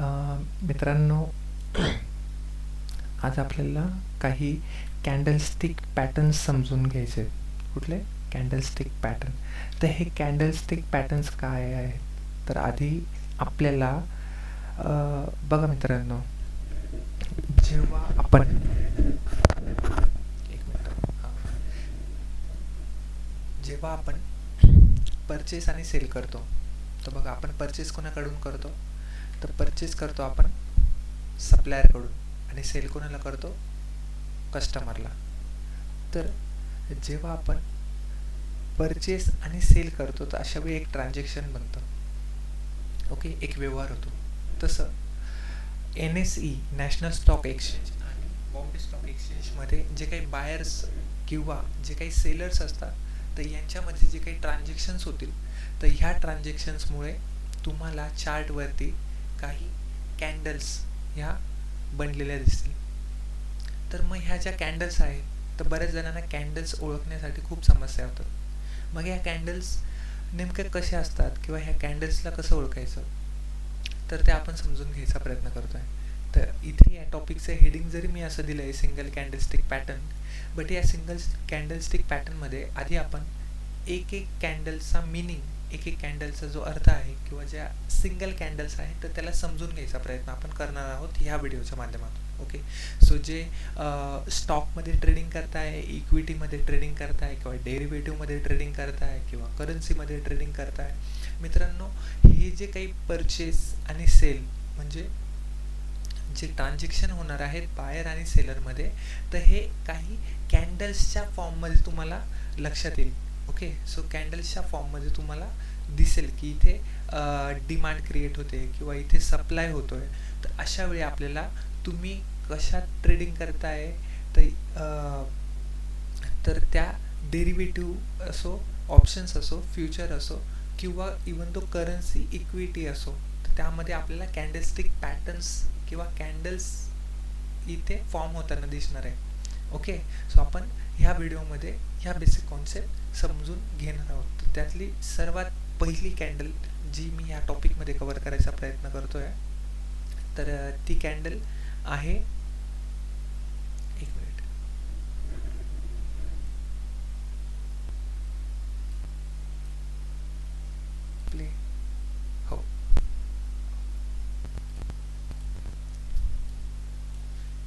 मित्रांनो, आज आपल्याला काही कॅन्डलस्टिक पॅटर्न्स समजून घ्यायचे आहेत. कुठले कॅन्डलस्टिक पॅटर्न? तर हे कॅन्डलस्टिक पॅटर्न्स काय आहेत? तर आधी आपल्याला बघा मित्रांनो, जेव्हा आपण एक मिनिट जेव्हा आपण परचेस आणि सेल करतो, तर बघा आपण परचेस कोणाकडून करतो? तर परचेस करतो आपण सप्लायरकडून आणि सेल कोणाला करतो? कस्टमरला. तर जेव्हा आपण परचेस आणि सेल करतो तर अशा वेळी एक ट्रान्झॅक्शन बनतं. ओके, एक व्यवहार होतो. तसं NSE नॅशनल स्टॉक एक्सचेंज आणि बॉम्बे स्टॉक एक्सचेंजमध्ये जे काही बायर्स किंवा जे काही सेलर्स असतात, तर यांच्यामध्ये जे काही ट्रान्झॅक्शन्स होतील, तर ह्या ट्रान्झॅक्शन्समुळे तुम्हाला चार्टवरती काही कॅन्डल्स ह्या बनलेल्या दिसतील. तर मग ह्या ज्या कॅन्डल्स आहेत, तर बऱ्याच जणांना कॅन्डल्स ओळखण्यासाठी खूप समस्या होतात. मग ह्या कॅन्डल्स नेमक्या कशा असतात किंवा ह्या कॅन्डल्सला कसं ओळखायचं, तर ते आपण समजून घ्यायचा प्रयत्न करतो आहे. तर इथे या टॉपिकचं हेडिंग जरी मी असं दिलं आहे सिंगल कॅन्डलस्टिक पॅटर्न, बट या सिंगल कॅन्डलस्टिक पॅटर्नमध्ये आधी आपण एक एक कॅन्डलचा मिनिंग, एक एक कॅन्डलचा जो अर्थ आहे किंवा ज्या सिंगल कॅन्डल्स आहेत तर त्याला समजून घ्यायचा प्रयत्न आपण करणार आहोत ह्या व्हिडिओच्या माध्यमातून. ओके, सो जे स्टॉकमध्ये ट्रेडिंग करताय, इक्विटीमध्ये ट्रेडिंग करताय किंवा डेरिव्हेटिव्हमध्ये ट्रेडिंग करताय किंवा करन्सीमध्ये ट्रेडिंग करताय, मित्रांनो, हे जे काही परचेस आणि सेल म्हणजे जे ट्रान्झॅक्शन होणार आहेत बायर आणि सेलरमध्ये, तर हे काही कॅन्डल्सच्या फॉर्ममध्ये तुम्हाला लक्षात येईल. ओके, सो कॅन्डल्सच्या फॉर्ममध्ये तुम्हाला दिसेल की इथे डिमांड क्रिएट होते किंवा इथे सप्लाय होतो आहे. तर अशा वेळी आपल्याला तुम्ही कशात ट्रेडिंग करताय, तर त्या डेरिव्हेटिव्ह असो, ऑप्शन्स असो, फ्युचर असो किंवा इवन तो करन्सी इक्विटी असो, तर त्यामध्ये आपल्याला कॅन्डलस्टिक पॅटर्न्स किंवा कॅन्डल्स इथे फॉर्म होताना दिसणार आहे. ओके, सो आपण ह्या व्हिडिओमध्ये ह्या बेसिक कॉन्सेप्ट समजून घेणार आहोत. तर त्यातली सर्वात पहिली कॅन्डल जी मी ह्या टॉपिकमध्ये कव्हर करायचा प्रयत्न करतो आहे, तर ती कॅन्डल आहे, एक मिनिट, प्ले, हो,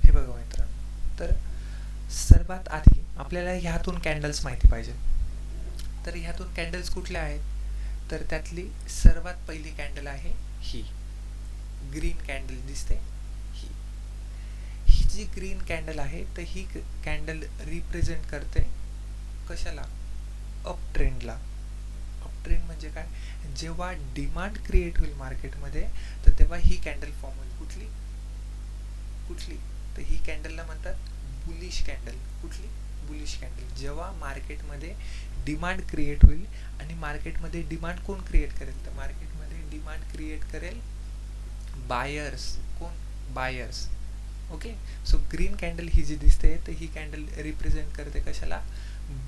हे बघा मित्रांनो, तर सर्वात आधी आपल्याला ह्यातून कॅन्डल्स माहिती पाहिजे. तर ह्यातून कॅन्डल्स कुठल्या आहेत, तर त्यातली सर्वात पहिली कॅन्डल आहे ही ग्रीन कॅन्डल दिसते. ही ही जी ग्रीन कॅन्डल आहे, तर ही कॅन्डल रिप्रेझेंट करते कशाला? अप ट्रेंडला. अप ट्रेंड म्हणजे काय? जेव्हा डिमांड क्रिएट होईल मार्केटमध्ये, तर तेव्हा ही कॅन्डल फॉर्म होईल. कुठली कुठली तर ही कॅन्डलला म्हणतात बुलिश कॅन्डल. कुठली? Bullish candle. जेव्हा मार्केटमध्ये डिमांड क्रिएट होईल, आणि मार्केटमध्ये डिमांड कोण क्रिएट करेल? तर मार्केटमध्ये डिमांड क्रिएट करेल बायर्स. कोण? Buyers. Okay, so green candle ही जी दिसते, तर ही कॅन्डल रिप्रेझेंट करते कशाला?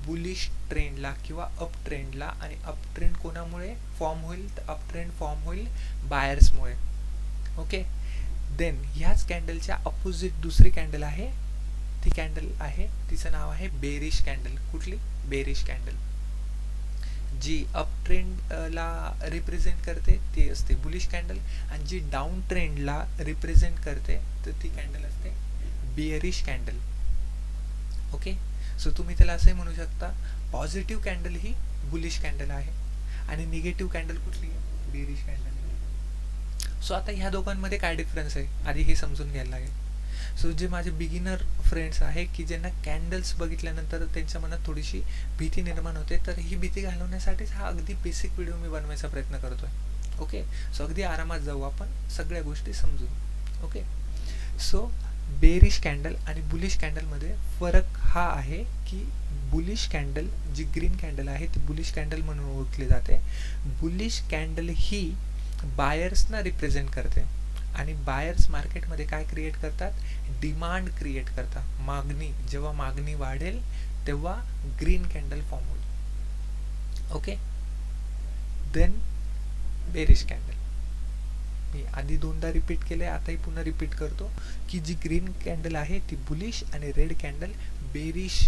बुलिश ट्रेंडला किंवा अप ट्रेंडला. आणि अप ट्रेंड कोणामुळे फॉर्म होईल? तर अप ट्रेंड फॉर्म होईल बायर्समुळे. ओके, देन ह्याच कॅन्डलच्या अपोजिट दुसरी कॅन्डल आहे. ती कॅन्डल आहे, तिचं नाव आहे बेरिश कॅन्डल. कुठली? Bearish candle. जी अप ट्रेंडला रिप्रेझेंट करते ती असते बुलिश कॅन्डल, आणि जी डाऊन ट्रेंडला रिप्रेझेंट करते तर ती कॅन्डल असते बिअरिश कॅन्डल. ओके, सो तुम्ही त्याला असंही म्हणू शकता, पॉझिटिव्ह कॅन्डल ही बुलिश कॅन्डल आहे आणि निगेटिव्ह कॅन्डल कुठली आहे? Bearish candle. सो आता ह्या दोघांमध्ये काय डिफरन्स आहे आधी हे समजून घ्यायला लागेल. सो जे माझे बिगिनर फ्रेंड्स आहे की ज्यांना कॅन्डल्स बघितल्यानंतर त्यांच्या मनात थोडीशी भीती निर्माण होते, तर ही भीती घालवण्यासाठीच हा अगदी बेसिक व्हिडिओ मी बनवायचा प्रयत्न करतो आहे. ओके, सो अगदी आरामात जाऊ आपण, सगळ्या गोष्टी समजून. ओके, सो बेरिश कॅन्डल आणि बुलिश कॅन्डलमध्ये फरक हा आहे की बुलिश कॅन्डल, जी ग्रीन कॅन्डल आहे ती बुलिश कॅन्डल म्हणून ओळखली जाते. बुलिश कॅन्डल ही बायर्सना रिप्रेझेंट करते, आणि बायर्स मार्केटमध्ये काय क्रिएट करतात? डिमांड क्रिएट करतात, मागणी. जेव्हा मागणी वाढेल तेव्हा ग्रीन कॅन्डल फॉर्म होईल. Okay, then bearish candle. मी आधी दोनदा रिपीट केलं आहे, आताही पुन्हा रिपीट करतो की जी ग्रीन कॅन्डल आहे ती बुलिश आणि रेड कॅन्डल बेरिश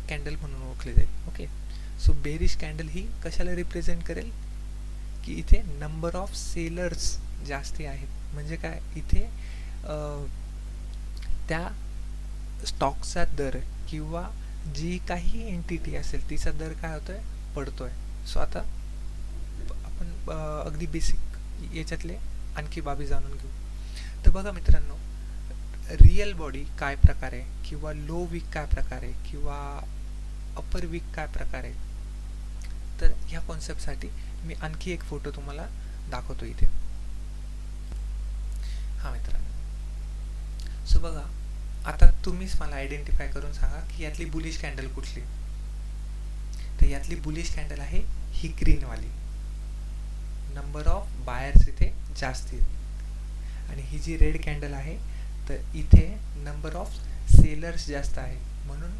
कॅन्डल म्हणून ओळखली जाईल. ओके, सो बेरिश कॅन्डल ही कशाला रिप्रेझेंट करेल की इथे नंबर ऑफ सेलर्स जास्ती आहेत. म्हणजे काय, इथे त्या स्टॉकचा दर किंवा जी काही एंटिटी असेल तिचा दर काय होतोय, पडतोय. सो आता आपण अगदी बेसिक याच्यातले आणखी बाबी जाणून घेऊ. तर बघा मित्रांनो, रिअल बॉडी काय प्रकार आहे किंवा लो वीक काय प्रकार आहे किंवा अपर वीक काय प्रकार आहे, तर ह्या कॉन्सेप्टसाठी मी आणखी एक फोटो तुम्हाला दाखवतो इथे. हा मित्रांनो, सो बघा, आता तुम्हीच मला आयडेंटिफाय करून सांगा की यातली बुलिश कॅन्डल कुठली. तर यातली बुलिश कॅन्डल आहे ही ग्रीनवाली. नंबर ऑफ बायर्स इथे जास्त आहेत. आणि ही जी रेड कॅन्डल आहे तर इथे नंबर ऑफ सेलर्स जास्त आहे, म्हणून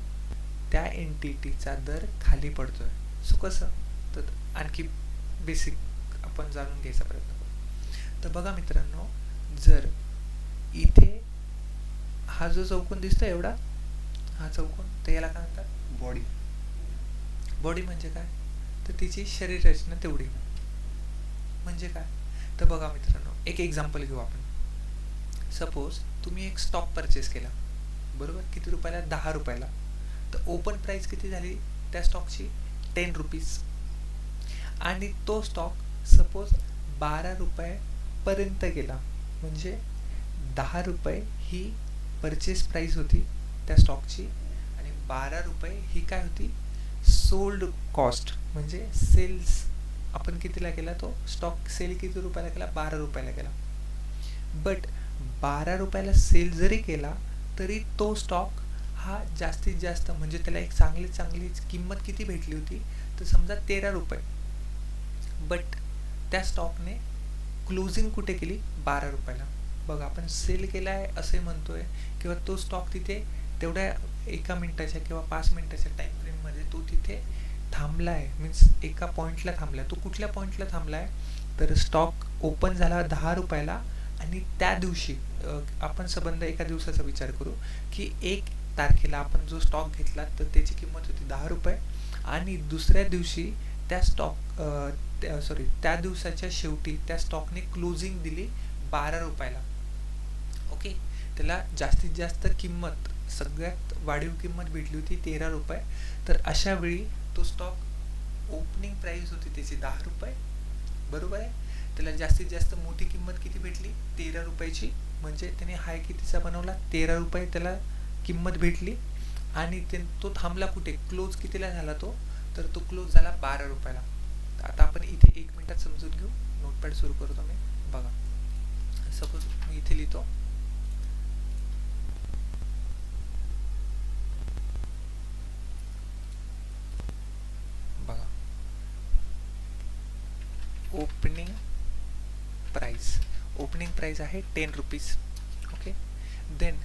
त्या एंटिटीचा दर खाली पडतोय. सो कसं, तर आणखी बेसिक आपण जाणून घ्यायचा प्रयत्न करू. तर बघा मित्रांनो, जर इथे हा जो चौकोन दिसतो एवढा, हा चौकोन, तर याला काय म्हणतात, बॉडी. बॉडी म्हणजे काय, तर तिची शरीर रचना तेवढी. म्हणजे काय, तर बघा मित्रांनो, एक एक्झाम्पल घेऊ आपण. सपोज तुम्ही एक स्टॉक परचेस केला, बरोबर, किती रुपयाला, 10 रुपयाला. तर ओपन प्राइस किती झाली त्या स्टॉकची, 10 रुपीज. आणि तो स्टॉक सपोज 12 रुपयापर्यंत गेला, म्हणजे 10 रुपये ही परचेस प्राइस होती त्या स्टॉकची आणि 12 रुपये ही काय होती, सोल्ड कॉस्ट. म्हणजे सेल्स आपण कितीला केला, तो स्टॉक सेल किती रुपयाला केला, 12 रुपयाला केला. बट 12 रुपयाला सेल जरी केला तरी तो स्टॉक हा जास्तीत जास्त, म्हणजे त्याला एक चांगली किंमत किती भेटली होती, तर समजा 13 रुपये. बट त्या स्टॉकने क्लोजिंग कुठे केली, 12 रुपयाला. बघा, आपण सेल केला आहे असे म्हणतोय, किंवा तो स्टॉक तिथे तेवढ्या 1 मिनिटाच्या किंवा 5 मिनिटाच्या टाईम फ्रेममध्ये तो तिथे थांबला आहे, मीन्स एका पॉईंटला थांबला आहे. तो कुठल्या पॉईंटला थांबला आहे, तर स्टॉक ओपन झाला 10 रुपयाला आणि त्या दिवशी आपण संबंध एका दिवसाचा विचार करू की 1 तारखेला आपण जो स्टॉक घेतला तर त्याची किंमत होती 10 रुपये आणि दुसऱ्या दिवशी त्या त्या दिवसाच्या शेवटी त्या स्टॉकने क्लोजिंग दिली 12 रुपयाला. ओके, त्याला जास्तीत जास्त किंमत, सगळ्यात वाढीव किंमत भेटली होती 13 रुपये. तर अशा वेळी तो स्टॉक ओपनिंग प्राइस होती त्याची 10 रुपये, बरोबर आहे. त्याला जास्तीत जास्त मोठी किंमत किती भेटली, 13 रुपयाची. म्हणजे त्याने हाय कितीचा बनवला, 13 रुपये त्याला किंमत भेटली. आणि तो थांबला कुठे, क्लोज कितीला झाला तो, तर तो क्लोज झाला 12 रुपयाला. आता आपण इथे 1 मिनिटात समजून घेऊ. नोटपॅड सुरू करतो मी. बघा, सपोज मी इथे लिहितो, बघा, ओपनिंग प्राइस आहे 10 रुपीज. ओके, देन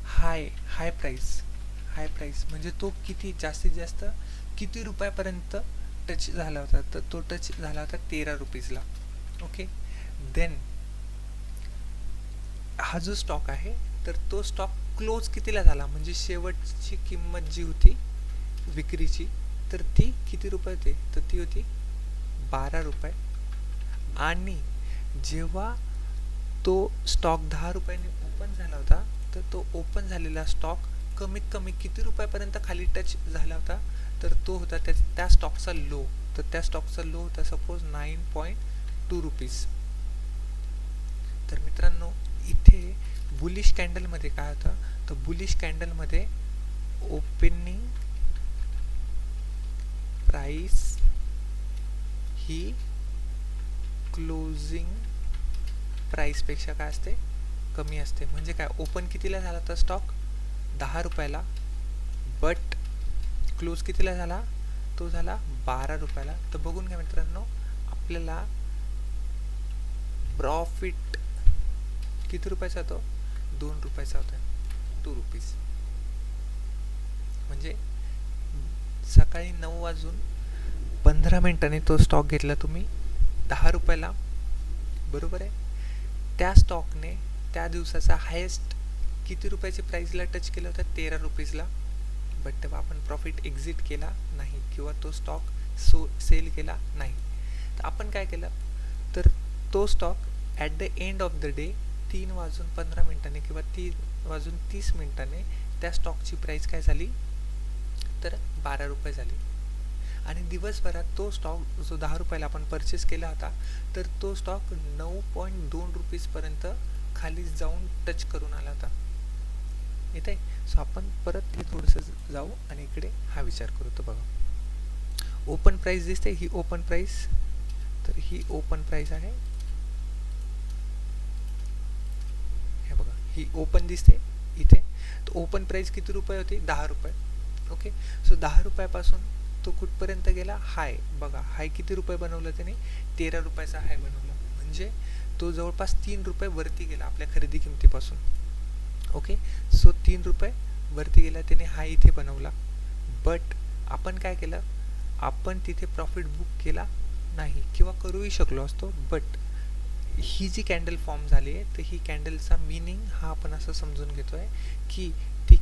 हाय प्राइस म्हणजे तो किती जास्तीत जास्त किती रुपयापर्यंत टच झाला होता, तर तो टच झाला होता 13 रुपीजला. ओके, देन हा जो स्टॉक आहे तर तो स्टॉक क्लोज कितीला झाला, म्हणजे शेवटची किंमत जी होती विक्रीची, तर ती किती रुपये होती, तर ती होती 12 रुपये. आणि जेव्हा तो स्टॉक 10 रुपयाने ओपन झाला होता, तर तो ओपन झालेला स्टॉक कमीत कमी किती रुपयापर्यंत खाली टच झाला होता, तर तो होता त्या स्टॉकचा लो. तर त्या स्टॉकचा लो होता सपोज 9.2 रुपीज. तर मित्रांनो, इथे बुलिश कॅन्डलमध्ये काय होतं, तर बुलिश कॅन्डलमध्ये ओपनिंग प्राइस ही क्लोजिंग प्राइसपेक्षा काय असते, कमी असते. म्हणजे काय, ओपन कितीला झाला तर स्टॉक 10 रुपयाला, बट क्लोज कितीला झाला, तो झाला 12 रुपयाला. तर बघून घ्या मित्रांनो, आपल्याला प्रॉफिट किती रुपयाचा होतो, 2 रुपयाचा होता, 2 रुपीज. म्हणजे सकाळी 9 वाजून 15 मिनिटांनी तो स्टॉक घेतला तुम्ही ₹10 बरोबर आहे. त्या स्टॉकने त्या दिवसाचा हायेस्ट किती रुपयाची प्राईसला टच केलं होतं? ₹13 बट तेव्हा आपण प्रॉफिट एक्झिट केला नाही किंवा तो स्टॉक सेल केला नाही. तर आपण काय केलं, तर तो stock at the end of the day 3:15 किंवा 3:30 त्या स्टॉकची प्राईस काय झाली, तर ₹12 झाली. आणि दिवसभरात तो स्टॉक जो ₹10 आपण परचेस केला होता, तर तो स्टॉक ₹9.2 पर्यंत खाली जाऊन टच करून आला होता. येत आहे. सो आपण परत ते थोडंसं जाऊ आणि इकडे हा विचार करू. तर बघा, ओपन प्राइस दिसते, ही ओपन प्राइस, तर ही ओपन प्राइस आहे. हे बघा, ही ओपन दिसते इथे. तर ओपन प्राइस किती रुपये होती? ₹10. ओके. सो ₹10 तो कुठपर्यंत गेला? हाय. बघा, हाय किती रुपये बनवलं त्याने? ₹13 हाय बनवला. म्हणजे तो जवळपास ₹3 वरती गेला आपल्या खरेदी किमतीपासून. ओके. सो ₹3 वरती गेला, त्याने हाय इथे बनवला. बट आपण काय केलं, आपण तिथे प्रॉफिट बुक केला नाही किंवा करूही शकलो असतो. बट ही जी कॅन्डल फॉर्म झाली आहे, तर ही कॅन्डलचा मिनिंग हा आपण असं समजून घेतोय की ती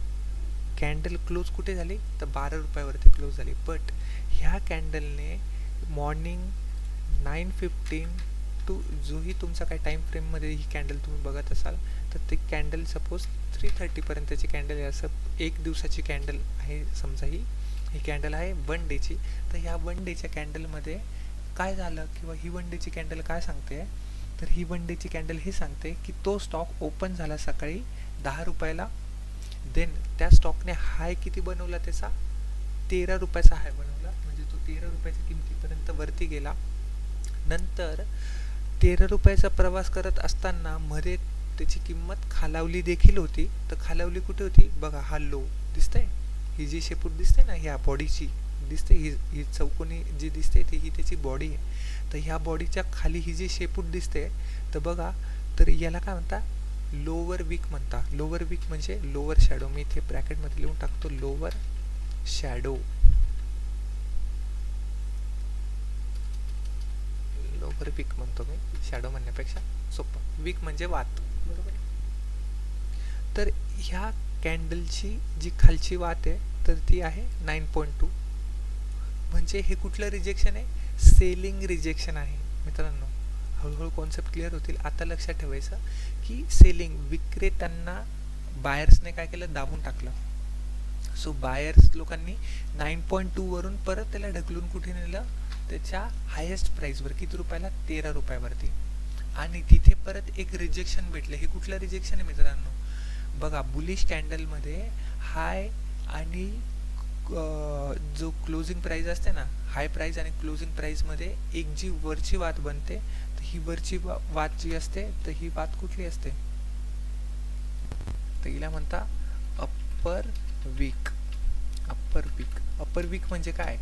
कॅन्डल क्लोज कुठे झाली, तर ₹12 वरती क्लोज झाली. बट ह्या कॅन्डलने मॉर्निंग 9:15 टू जोही तुमचा काय टाईम फ्रेममध्ये ही कॅन्डल तुम्ही बघत असाल, तर ती कॅन्डल सपोज 3:30 पर्यंतची कॅन्डल आहे. असं एक दिवसाची कॅन्डल आहे समजा, ही कॅन्डल आहे 1 डेची. तर ह्या 1 डेच्या कॅन्डलमध्ये काय झालं किंवा ही 1 डेची कॅन्डल काय सांगते, तर ही 1 डेची कॅन्डल हे सांगते की तो स्टॉक ओपन झाला सकाळी ₹10. देन त्या स्टॉकने हाय किती बनवला, त्याचा ₹13 हाय बनवला. म्हणजे तो ₹13 किमतीपर्यंत वरती गेला. नंतर ₹13 प्रवास करत असताना मध्ये त्याची किंमत खालावली देखील होती. तर खालावली कुठे होती? बघा, हा लो दिसतंय, ही जी शेपूट दिसते ना, ह्या बॉडीची दिसते, ही चौकोनी जी दिसते ती ही त्याची बॉडी आहे. तर ह्या बॉडीच्या खाली ही जी शेपूट दिसते, तर बघा, तर याला काय म्हणता? लोअर वीक म्हणता. लोअर वीक म्हणजे लोअर शॅडो. मी इथे ब्रॅकेटमध्ये लिहून टाकतो, लोअर शॅडो. लोअर वीक म्हणतो मी, शॅडो म्हणण्यापेक्षा सोपं. वीक म्हणजे वात, बरोबर. तर ह्या कॅन्डलची जी खालची वात आहे, तर ती आहे 9.2. म्हणजे हे कुठलं रिजेक्शन आहे? सेलिंग रिजेक्शन आहे मित्रांनो. हळूहळू कॉन्सेप्ट क्लिअर होतील. आता लक्षात ठेवायचं की सेलिंग, विक्रेत्यांना बायर्सने काय केलं? दाबून टाकलं. सो बायर्स लोकांनी 9.2 वरून परत त्याला ढकलून कुठे नेलं? त्याच्या हायेस्ट प्राइसवर. किती रुपयाला? ₹13 वरती. आणि तिथे परत एक रिजेक्शन भेटलं. हे कुठलं रिजेक्शन आहे मित्रांनो? बघा, बुलिश कॅन्डलमध्ये हाय आणि जो क्लोजिंग प्राइस असते ना, हाय प्राइस आणि क्लोजिंग प्राइसमध्ये एक जी वरची वात बनते, तर ही वरची वात जी असते, तर ही वात कुठली असते? तर हिला म्हणता upper wick. Upper wick. Upper wick म्हणजे काय?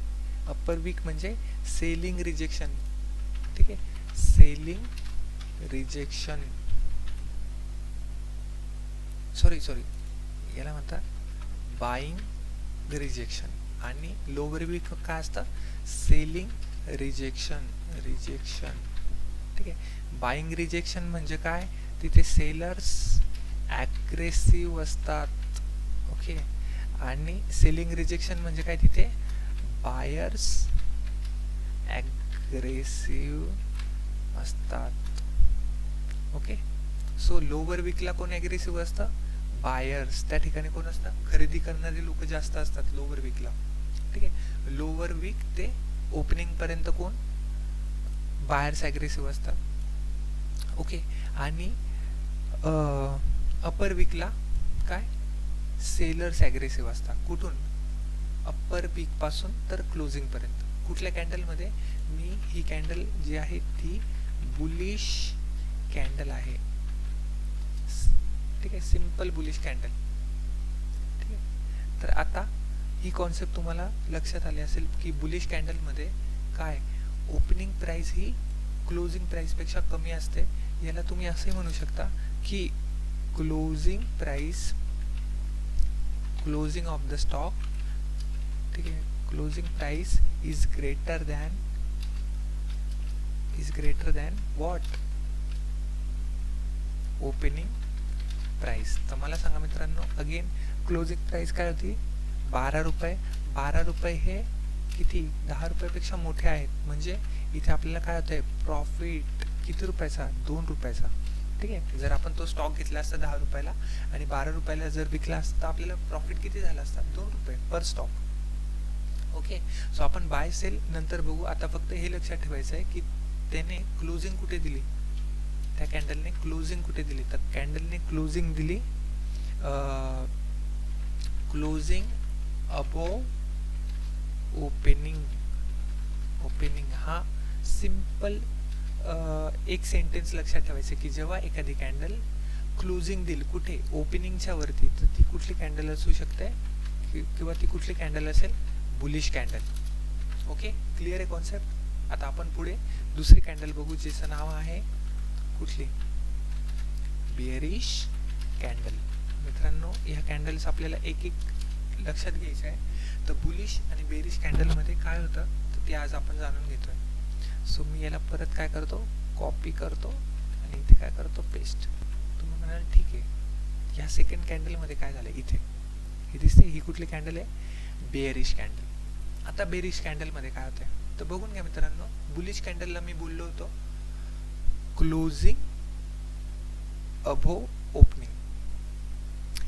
अप्पर वीक म्हणजे सेलिंग रिजेक्शन. ठीक आहे, सेलिंग रिजेक्शन. सॉरी, याला म्हणतात बाईंग रिजेक्शन. आणि लोअर वीक काय असतं? Selling rejection. ठीक आहे. बाईंग रिजेक्शन म्हणजे काय? तिथे सेलर्स ॲग्रेसिव्ह असतात. ओके. आणि सेलिंग रिजेक्शन म्हणजे काय? तिथे बायर्स ॲग्रेसिव्ह असतात. ओके. सो लोअर वीकला कोण ॲग्रेसिव्ह असतं? बायर्स. त्या ठिकाणी कोण असतं? खरेदी करणारे लोक जास्त असतात लोअर वीकला. ठीक आहे. लोअर वीक ते ओपनिंग पर्यंत कोण? बायर्स ॲग्रेसिव्ह असतात. ओके. आणि अप्पर वीकला काय? सेलर्स ॲग्रेसिव्ह असतात. कुठून? अप्पर वीक पासून तर क्लोजिंग पर्यंत. कुठल्या कॅन्डलमध्ये? मी ही कॅन्डल जी आहे ती बुलिश कॅन्डल आहे. ठीक आहे, सिंपल बुलिश कॅन्डल. ठीक आहे. तर आता ही कॉन्सेप्ट तुम्हाला लक्षात आली असेल की बुलिश कॅन्डलमध्ये काय? ओपनिंग प्राइस ही क्लोजिंग प्राइसपेक्षा कमी असते. याला तुम्ही असे म्हणू शकता की closing price, closing of the stock, ठीक आहे, closing price is greater is greater than what, opening price. तर मला सांगा मित्रांनो, अगेन क्लोजिंग प्राइस काय होती, 12 रुपये. 12 रुपये हे किती, 10 रुपयापेक्षा मोठे आहेत, म्हणजे इथे आपल्याला काय होतंय, प्रॉफिट किती रुपयाचा, 2 रुपयाचा. ठीक आहे. जर आपण तो स्टॉक घेतला असता 10 रुपयाला आणि 12 रुपयाला जर विकला असता, आपल्याला प्रॉफिट किती झाला असता, 2 रुपये पर स्टॉक. ओके. सो आपण बाय सेल नंतर बघू. आता फक्त हे लक्षात ठेवायचं आहे की त्याने क्लोजिंग कुठे दिली, त्या कॅन्डलने क्लोजिंग कुठे दिली. तर कॅन्डलने क्लोजिंग दिली क्लोजिंग अबोव ओपनिंग. ओपनिंग हा सिंपल एक सेंटेन्स लक्षात ठेवायचं की जेव्हा एखादी कॅन्डल क्लोजिंग देईल कुठे, ओपनिंगच्या वरती, तर ती कुठली कॅन्डल असू शकते किंवा ती कुठली कॅन्डल असेल, बुलिश कॅन्डल. ओके, क्लिअर आहे कॉन्सेप्ट. आता आपण पुढे दुसरी कॅन्डल बघू, जिचं नाव आहे कुठली, बेअरिश कॅन्डल. मित्रांनो, ह्या कॅन्डल्स आपल्याला एक एक लक्षात घ्यायचं आहे. तर बुलिश आणि बेअरिश कॅन्डलमध्ये काय होतं, तर ते आज आपण जाणून घेतोय. सो मी याला परत काय करतो, कॉपी करतो आणि इथे काय करतो, पेस्ट. तुम्ही म्हणाल ठीक आहे, ह्या सेकंड कॅन्डलमध्ये काय झालं, इथे ही दिसते, ही कुठली कॅन्डल आहे, बेअरिश कॅन्डल. आता बेअरिश कॅन्डलमध्ये काय होतंय, तर बघून घ्या मित्रांनो. बुलिश कॅन्डलला मी बोललो होतो क्लोजिंग अबोव ओपनिंग.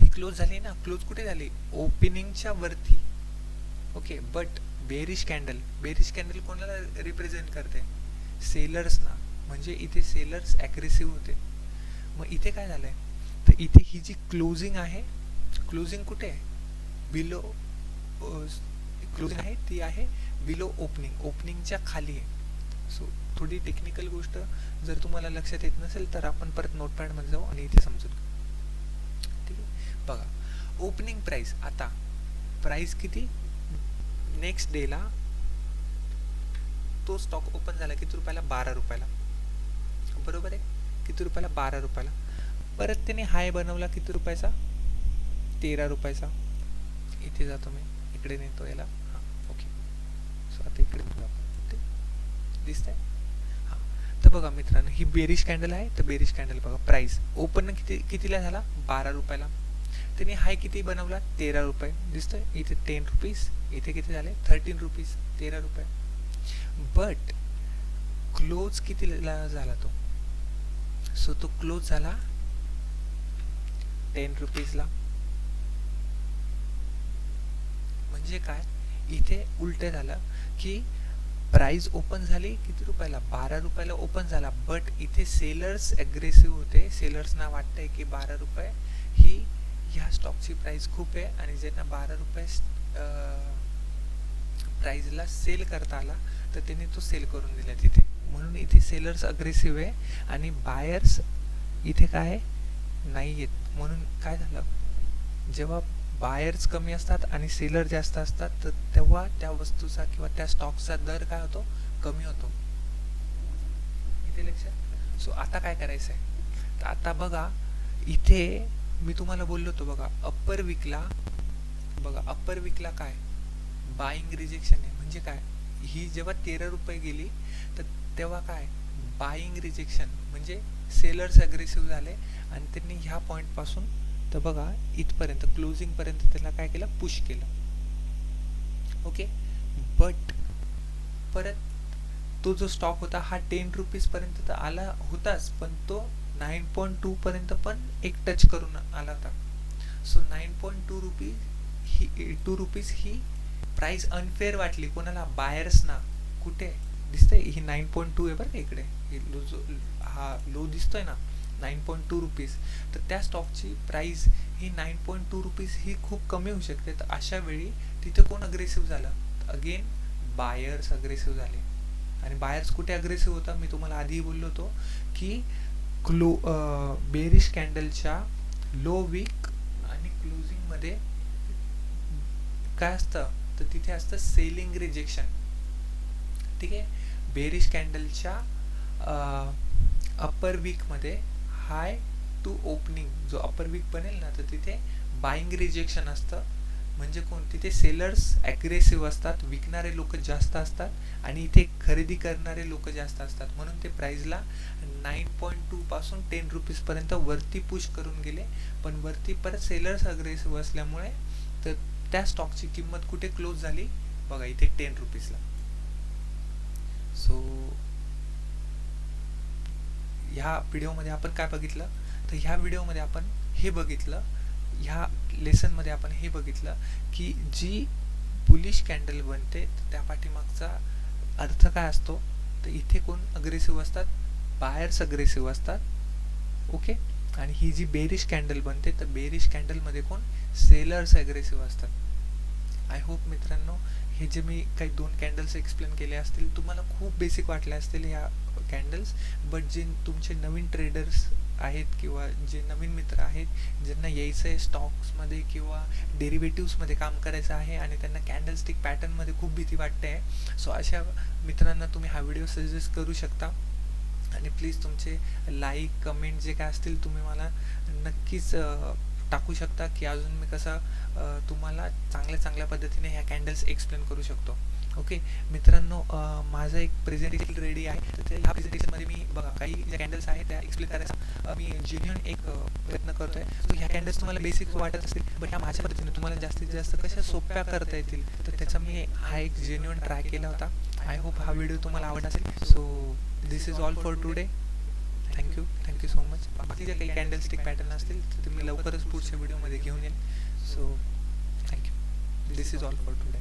ही क्लोज झाली ना, क्लोज कुठे झाली, ओपनिंगच्या वरती. ओके. बट बेअरिश कॅन्डल कोणाला रिप्रेझेंट करते, सेलर्सना. म्हणजे इथे सेलर्स ॲग्रेसिव्ह होते. मग इथे काय झालंय, तर इथे ही जी क्लोजिंग आहे, क्लोजिंग कुठे आहे, बिलो. क्लोजिंग आहे ती आहे बिलो ओपनिंग, ओपनिंगच्या खाली आहे. सो थोडी टेक्निकल गोष्ट जर तुम्हाला लक्षात येत नसेल तर आपण परत नोटपॅडमध्ये जाऊ आणि इथे समजून घेऊ. ठीक आहे. बघा, ओपनिंग प्राइस. आता प्राइस किती, नेक्स्ट डेला तो स्टॉक ओपन झाला किती रुपयाला, 12 रुपयाला. बरोबर आहे, किती रुपयाला, 12 रुपयाला. परत त्याने हाय बनवला किती रुपयाचा, 13 रुपयाचा. इथे जातो मी, इकडे नेतो याला. हां, ओके. सो आता इकडे दिसतंय. हां, तर बघा मित्रांनो, ही बेरिश कॅन्डल आहे. तर बेरिश कॅन्डल बघा, प्राइस ओपन कितीला झाला, 12 रुपयाला. त्याने हाय किती बनवला, 13 रुपये. दिसतोय इथे 10 रुपीज, इथे किती झाले, 13 रुपीज, 13 रुपये. बट क्लोज कितीला झाला तो, सो तो क्लोज झाला 10 रुपीजला. म्हणजे काय, इथे उलट झालं की प्राइस ओपन झाली किती रुपयाला, 12 रुपयाला ओपन झाला. बट इथे सेलर्स ॲग्रेसिव्ह होते. सेलर्सना वाटतंय की 12 रुपये ही ह्या स्टॉकची प्राइस खूप आहे आणि ज्यांना 12 रुपये प्राइसला सेल करता आला तर त्यांनी तो सेल करून दिला तिथे. म्हणून इथे सेलर्स अग्रेसिव्ह आहे आणि बायर्स इथे काय नाही आहेत. म्हणून काय झालं, जेव्हा बायर्स कमी असतात आणि सेलर जास्त असतात तर तेव्हा त्या वस्तूचा किंवा त्या स्टॉकचा दर काय होतो, कमी होतो. इथे लक्षात. सो आता काय करायचं आहे, तर आता बघा इथे मी तुम्हाला बोललो होतो बघा, अप्पर वीकला बघा, अप्पर वीकला काय बाईंग रिजेक्शन आहे. म्हणजे काय, ही जेव्हा 13 रुपये गेली तर तेव्हा काय बाईंग रिजेक्शन, म्हणजे सेलर्स अग्रेसिव्ह झाले आणि त्यांनी ह्या पॉईंट पासून तर बघा इथपर्यंत क्लोजिंग पर्यंत त्याला काय केलं, पुश केलं. ओके. बट परत तो जो स्टॉक होता हा 10 रुपीज पर्यंत तर आला होताच, पण तो 9.2 पर्यंत पण एक टच करून आला होता. सो 9.2 रुपीज ही प्राइस अनफेअर वाटली कोणाला, बायर्सना. कुठे दिसतंय, ही 9.2 आहे बरं का, इकडे हा लो दिसतोय ना 9.2 रुपीज. तर त्या स्टॉकची प्राइस ही 9.2 रुपीज ही खूप कमी होऊ शकते. तर अशा वेळी तिथे कोण अग्रेसिव्ह झालं, अगेन बायर्स अग्रेसिव्ह झाले. आणि बायर्स कुठे अग्रेसिव्ह होता, मी तुम्हाला आधी बोललो होतो की बेरिश कॅन्डलच्या लो वीक आणि क्लोजिंग मध्ये काय असतं, तर तिथे असतं सेलिंग रिजेक्शन. ठीक आहे. बेरिश कॅन्डलच्या अप्पर वीक मध्ये हाय टू ओपनिंग जो अप्पर वीक बनेल ना, तर तिथे बाईंग रिजेक्शन असतं. म्हणजे कोण, तिथे सेलर्स ॲग्रेसिव्ह असतात, विकणारे लोक जास्त असतात आणि इथे खरेदी करणारे लोक जास्त असतात, म्हणून ते प्राईजला 9.2 पासून 10 रुपीजपर्यंत वरती पुश करून गेले. पण वरती परत सेलर्स अग्रेसिव्ह असल्यामुळे तर त्या स्टॉकची किंमत कुठे क्लोज झाली बघा, इथे 10 रुपीजला. सो ह्या व्हिडिओमध्ये आपण काय बघितलं, तर ह्या व्हिडिओमध्ये आपण हे बघितलं, ह्या लेसनमध्ये आपण हे बघितलं की जी बुलिश कॅन्डल बनते त्या पाठीमागचा अर्थ काय असतो. तर इथे कोण अग्रेसिव्ह असतात, बायर्स अग्रेसिव्ह असतात. ओके. आणि ही जी बेरिश कॅन्डल बनते तर बेरिश कॅन्डलमध्ये कोण, सेलर्स अग्रेसिव्ह असतात. आय होप मित्रांनो हे जे मी काही 2 कॅन्डल्स एक्सप्लेन केले असतील तुम्हाला खूप बेसिक वाटले असतील ह्या कॅन्डल्स. बट जे तुमचे नवीन ट्रेडर्स आहेत किंवा जे नवीन मित्र आहेत ज्यांना यायचं आहे स्टॉक्समध्ये किंवा डेरिव्हेटिव्समध्ये काम करायचं आहे आणि त्यांना कॅन्डलस्टिक पॅटर्नमध्ये खूप भीती वाटते आहे, सो अशा मित्रांना तुम्ही हा व्हिडिओ सजेस्ट करू शकता. आणि प्लीज तुमचे लाईक कमेंट जे काय असतील तुम्ही मला नक्कीच टाकू शकता की अजून मी कसं तुम्हाला चांगल्या पद्धतीने ह्या कॅन्डल्स एक्सप्लेन करू शकतो. ओके मित्रांनो, माझं एक प्रेझेंटेशन रेडी आहे. तर ह्या प्रेझेंटेशनमध्ये मी बघा काही ज्या कॅन्डल्स आहेत त्या एक्सप्लेन करायचा मी जेन्युइन एक प्रयत्न करतो आहे. सो ह्या कॅन्डल्स तुम्हाला बेसिक वाटत असतील बट ह्या माझ्या पद्धतीने तुम्हाला जास्तीत जास्त कशा सोप्या करता येतील तर त्याचा मी हा एक जेन्युइन ट्राय केला होता. आय होप हा व्हिडिओ तुम्हाला आवडला असेल. So this is all for today. Thank you so much. बाकी ज्या काही कॅन्डलस्टिक पॅटर्न असतील तर मी लवकरच पुढच्या व्हिडिओमध्ये घेऊन येईल. So thank you. This is all for today.